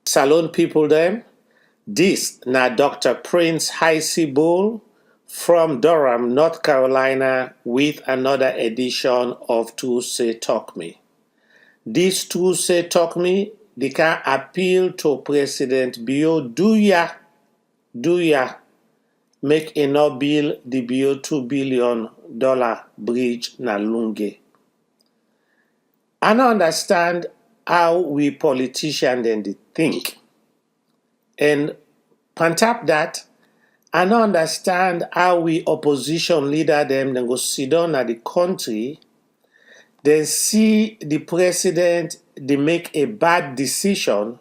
Salon people them. This na Dr. Prince Heisey Bull from Durham, North Carolina with another edition of Tuesday Talk Me. This Tuesday Talk Me, they can appeal to President Bio do ya make enough bill the Bio $2 billion bridge na Lunge. I don't understand how we politicians then they think. And on top that, I don't understand how we opposition leader them then go sit down at the country, then see the president they make a bad decision,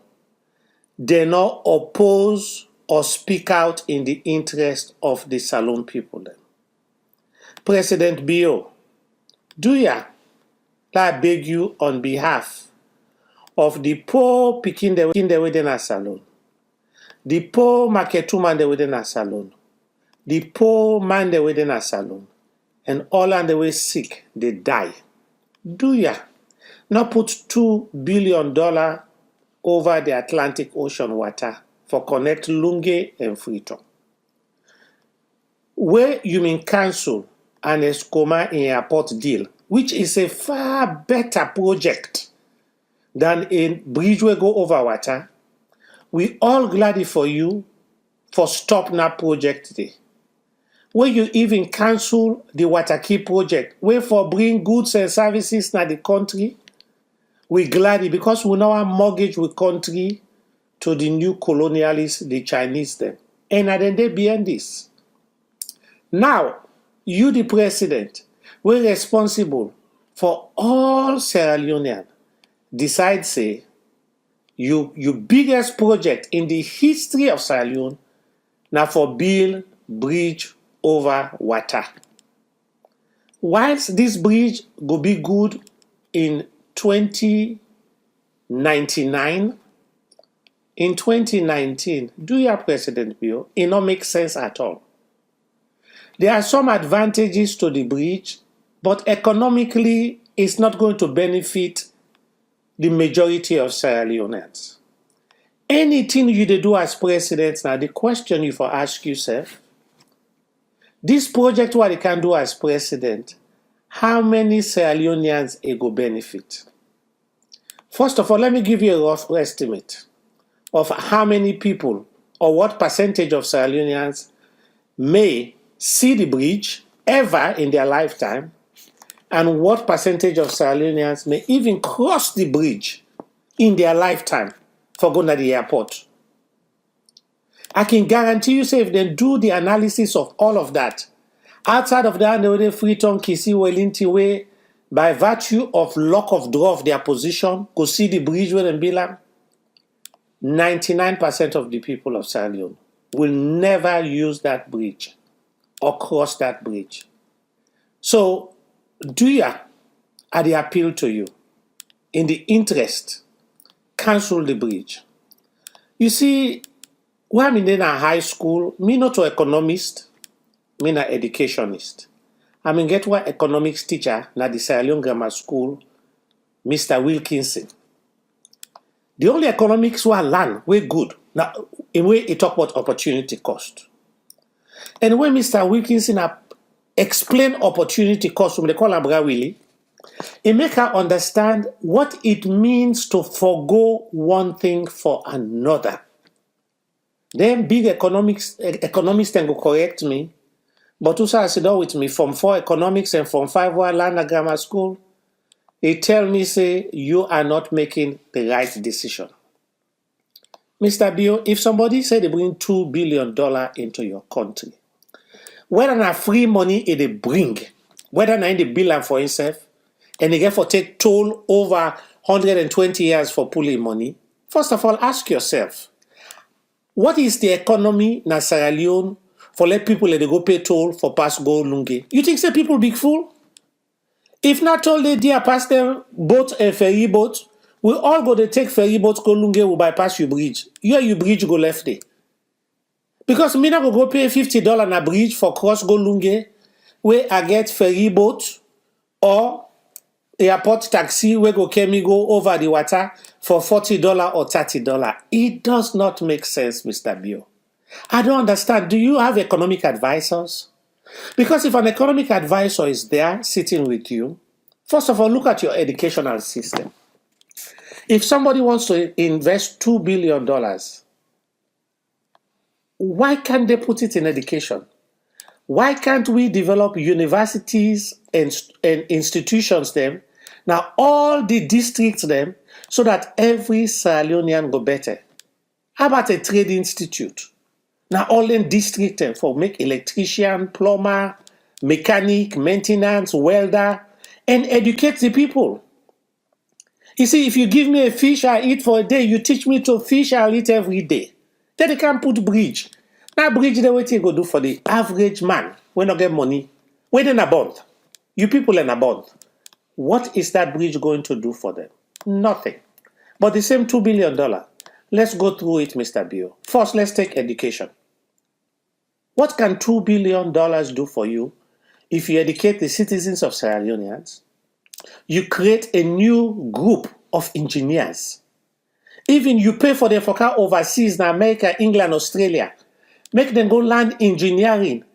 they not oppose or speak out in the interest of the Salon people then. President Bio, do ya? I beg you on behalf of the poor picking the within a salon, the poor market woman the within a salon, the poor man the within a salon, and all on the way sick, they die. Do ya not put $2 billion over the Atlantic Ocean water for connect Lunge and Freetown? Where you mean cancel an Escoma in airport deal, which is a far better project than a bridge will go over water. We all glad for you for stop that project there. Where you even cancel the water key project, where for bring goods and services na the country, we glad because we now mortgage with country to the new colonialists, the Chinese them. And then they behind this. Now, you the president, we're responsible for all Sierra Leonean. Decide say, you biggest project in the history of Sierra Leone now for build bridge over water. Whilst this bridge go be good in 2099, in 2019, do your President Bio, it not make sense at all. There are some advantages to the bridge, but economically, it's not going to benefit the majority of Sierra Leoneans. Anything you do as president, now the question you for ask yourself, this project what you can do as president, how many Sierra Leoneans it go benefit? First of all, let me give you a rough estimate of how many people or what percentage of Sierra Leoneans may see the bridge ever in their lifetime, and what percentage of Sierra Leoneans may even cross the bridge in their lifetime for going to the airport. I can guarantee you, say, if they do the analysis of all of that, outside of that, they will Freetown, Kisi, Wellington way, by virtue of luck of draw of their position, go see the bridge where they belong. 99% of the people of Sierra Leone will never use that bridge or cross that bridge. So, do ya, I appeal to you, in the interest, cancel the bridge. You see, when I'm in high school, me not an economist, me an educationist. I mean, get one economics teacher na the Sierra Leone Grammar School, Mr. Wilkinson. The only economics we learn, we good. Now, in way he talk about opportunity cost. And when Mr. Wilkinson explain opportunity cost, they call him Willie, it make her understand what it means to forego one thing for another. Then big economists can go correct me, but also sit down with me from 4 economics and from 5 one land grammar school. They tell me, say, you are not making the right decision. Mr. Bio, if somebody say they bring $2 billion into your country, whether na free money they bring, whether na in the bill for himself, and they get for take toll over 120 years for pulling money, first of all, ask yourself, what is the economy na Sierra Leone for let people let they go pay toll for pass go Lunge? You think say people big fool? If not told they dear pass them boat and ferry boat, we all go to take ferry boat go Lunge will bypass your bridge. You bridge go left there. Because me not go pay $50 na bridge for cross go Lunge, where I get ferry boat or airport taxi where go carry me go over the water for $40 or $30. It does not make sense, Mr. Bio. I don't understand. Do you have economic advisors? Because if an economic advisor is there sitting with you, first of all, look at your educational system. If somebody wants to invest $2 billion, why can't they put it in education? Why can't we develop universities and institutions them? Now all the districts them so that every Sierra Leonean go better. How about a trade institute? Now all in district them for make electrician, plumber, mechanic, maintenance, welder, and educate the people. You see, if you give me a fish I eat for a day, you teach me to fish I'll eat every day. Then they can't put bridge. That bridge they what you go do for the average man when not get money. When in a bond. You people in a bond. What is that bridge going to do for them? Nothing. But the same $2 billion. Let's go through it, Mr. Bio. First, let's take education. What can $2 billion do for you if you educate the citizens of Sierra Leoneans? You create a new group of engineers. Even you pay for them for car overseas in America, England, Australia. Make them go learn engineering.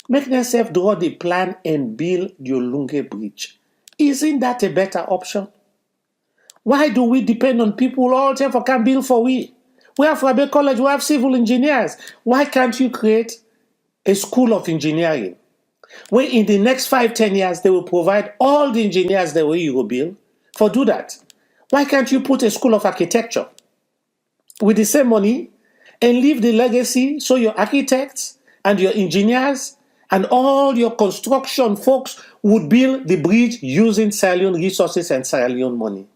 Make them self-draw the plan and build the Olunge Bridge. Isn't that a better option? Why do we depend on people all the time for can build for we? We have Rabe College, we have civil engineers. Why can't you create a school of engineering? Where in the next 5-10 years, they will provide all the engineers the way you will build for do that. Why can't you put a school of architecture with the same money and leave the legacy so your architects and your engineers and all your construction folks would build the bridge using Sierra Leone resources and Sierra Leone money?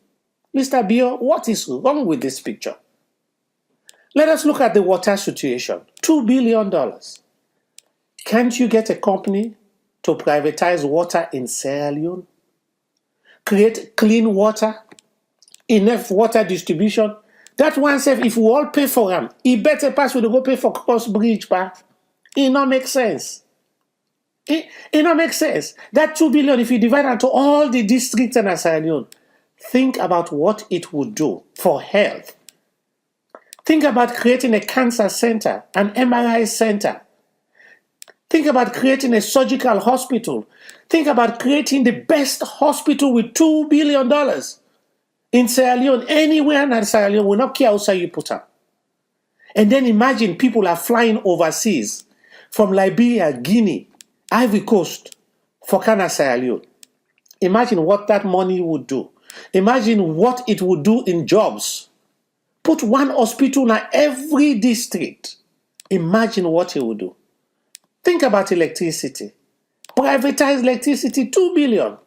Mr. Bio, what is wrong with this picture? Let us look at the water situation. $2 billion. Can't you get a company to privatize water in Sierra Leone? Create clean water, enough water distribution. That one says if we all pay for them, it better pass with the go pay for cross bridge, pa. It not make sense. It not make sense. That $2 billion, if you divide into all the districts in Sierra Leone, think about what it would do for health. Think about creating a cancer center, an MRI center. Think about creating a surgical hospital. Think about creating the best hospital with $2 billion in Sierra Leone. Anywhere in Sierra Leone, will not care outside you put them. And then imagine people are flying overseas from Liberia, Guinea, Ivory Coast for Sierra Leone. Imagine what that money would do. Imagine what it would do in jobs. Put one hospital in every district. Imagine what it would do. Think about electricity. Privatize electricity, $2 billion.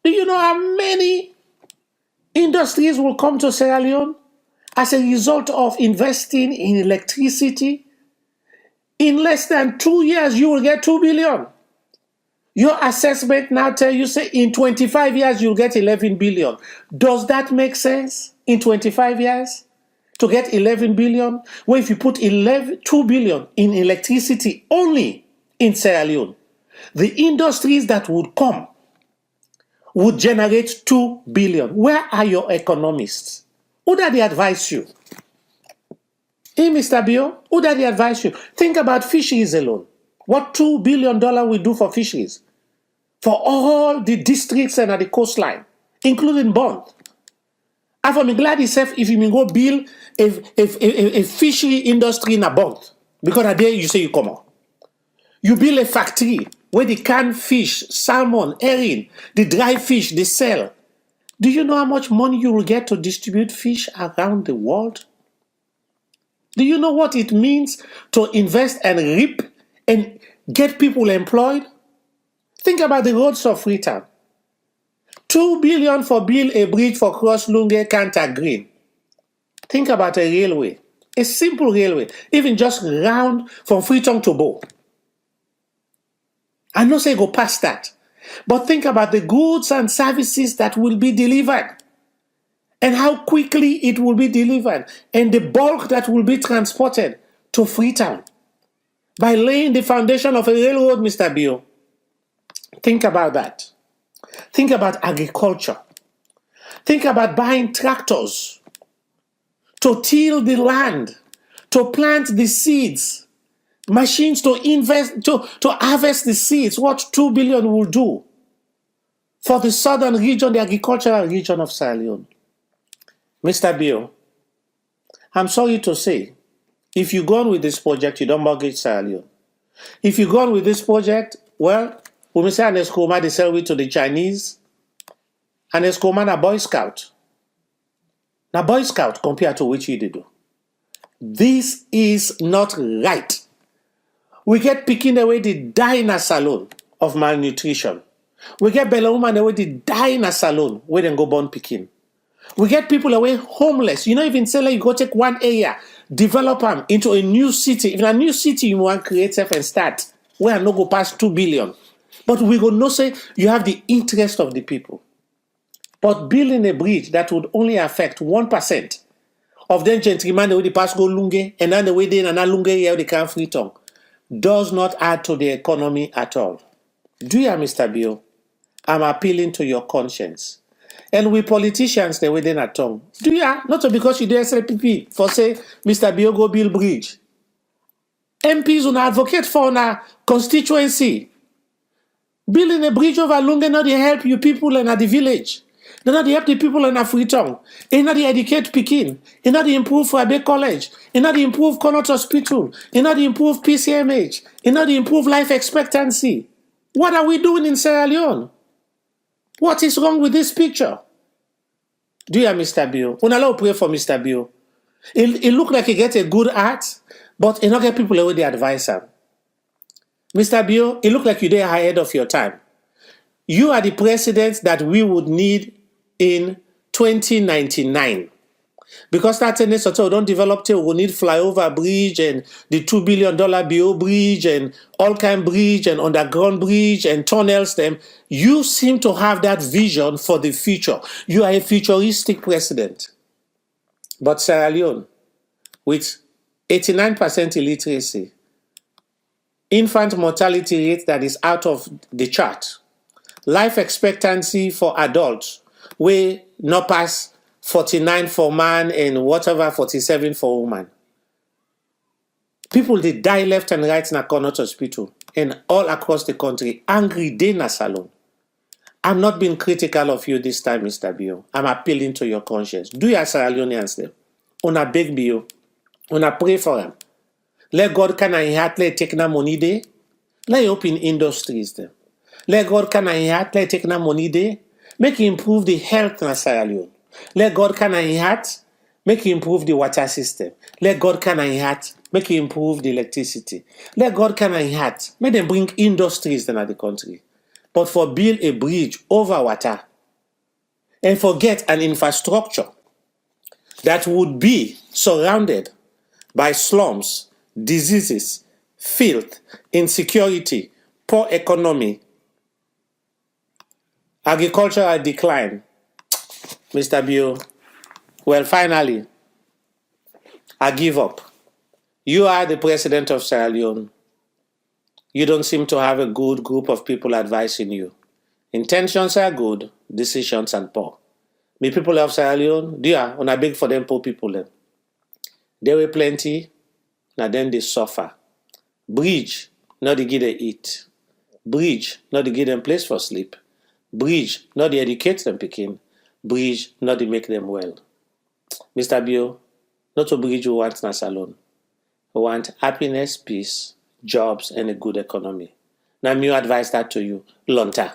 Do you know how many industries will come to Sierra Leone as a result of investing in electricity? In less than 2 years, you will get $2 billion. Your assessment now tell you, say, in 25 years, you'll get $11 billion. Does that make sense? In 25 years? To get $11 billion? Well, if you put $2 billion in electricity only in Sierra Leone, the industries that would come would generate $2 billion. Where are your economists? Who did they advise you? Hey, Mr. Bio, who did they advise you? Think about fisheries alone. What $2 billion will do for fisheries? For all the districts and at the coastline, including Bond. I'm glad itself if you go build a fishery industry in a Bond. Because a day you say you come on. You build a factory where they can fish, salmon, herring, the dry fish, they sell. Do you know how much money you will get to distribute fish around the world? Do you know what it means to invest and reap and get people employed? Think about the roads of Freetown. $2 billion for build a bridge for cross Lunge Kanta Green. Think about a railway, a simple railway, even just round from Freetown to Bo. I know say go past that, but think about the goods and services that will be delivered and how quickly it will be delivered and the bulk that will be transported to Freetown by laying the foundation of a railroad, Mr. Bio. Think about that. Think about agriculture. Think about buying tractors to till the land, to plant the seeds, machines to invest, to harvest the seeds, what 2 billion will do for the southern region, the agricultural region of Sierra Leone. Mr. Bill, I'm sorry to say, if you go on with this project, you don't mortgage Sierra Leone. If you go on with this project, well, we may say an Escoma, they sell it to the Chinese. An Escoma, a Boy Scout. Now, Boy Scout compared to which you do. This is not right. We get picking away the die in a salon of malnutrition. We get Bella woman away the die in a salon where they go born picking. We get people away homeless. You know, even say like you go take one area, develop them into a new city. In a new city, you want to create and start. We are not go past 2 billion. But we go no say you have the interest of the people. But building a bridge that would only affect 1% of them gentlemen the way they pass go lunge and then the way they and lunge here they can't free tongue does not add to the economy at all. Do you, Mr. Bill? I'm appealing to your conscience. And we politicians, they within a tongue. Do you? Not because you do SLPP for say, Mr. Bill go build bridge. MPs on advocate for a constituency. Building a bridge over Lunga, not they help you people in the village. They not they help the people in a free tongue. They not they educate Pekin. They not they improve for Abe College. They not they improve Connaught Hospital. They not they improve PCMH. They not they improve life expectancy. What are we doing in Sierra Leone? What is wrong with this picture? Do you, Mr. Bill? Unallow pray for Mr. Bill. It look like he get a good heart, but he not get people away the advice him. Mr. Bill, it look like you there ahead of your time. You are the president that we would need in 2099. Because that hotel don't develop till we need flyover bridge and the $2 billion BO bridge and all kind bridge and underground bridge and tunnels them. You seem to have that vision for the future. You are a futuristic president. But Sierra Leone, with 89% illiteracy, infant mortality rate that is out of the chart, life expectancy for adults way not pass 49 for man and whatever 47 for woman. People they die left and right in a Connaught Hospital and all across the country. Angry day na salon. I'm not being critical of you this time, Mr. Bill. I'm appealing to your conscience. Do your Sierra Leoneans them? Una beg Bill. Una pray for them. Let God can I heart let take na money day. Let open industries them. Let God can I heart let take na money day. Make improve the health in Sierra Leone. Let God can I heart make improve the water system. Let God can I heart make improve the electricity. Let God can I heart make them bring industries in the country. But for build a bridge over water and forget an infrastructure that would be surrounded by slums, diseases, filth, insecurity, poor economy, agricultural decline. Mr. Bill, well, finally, I give up. You are the president of Sierra Leone. You don't seem to have a good group of people advising you. Intentions are good, decisions are poor. Me people of Sierra Leone, they are on a big for them poor people. Them. There were plenty, now then they suffer. Bridge, not to give them eat. Bridge, not to give them place for sleep. Bridge, not to educate them picking. Bridge, not to make them well. Mr. Bill, not to bridge we want in a salon. We want happiness, peace, jobs, and a good economy. Now, me advise that to you. Lonta.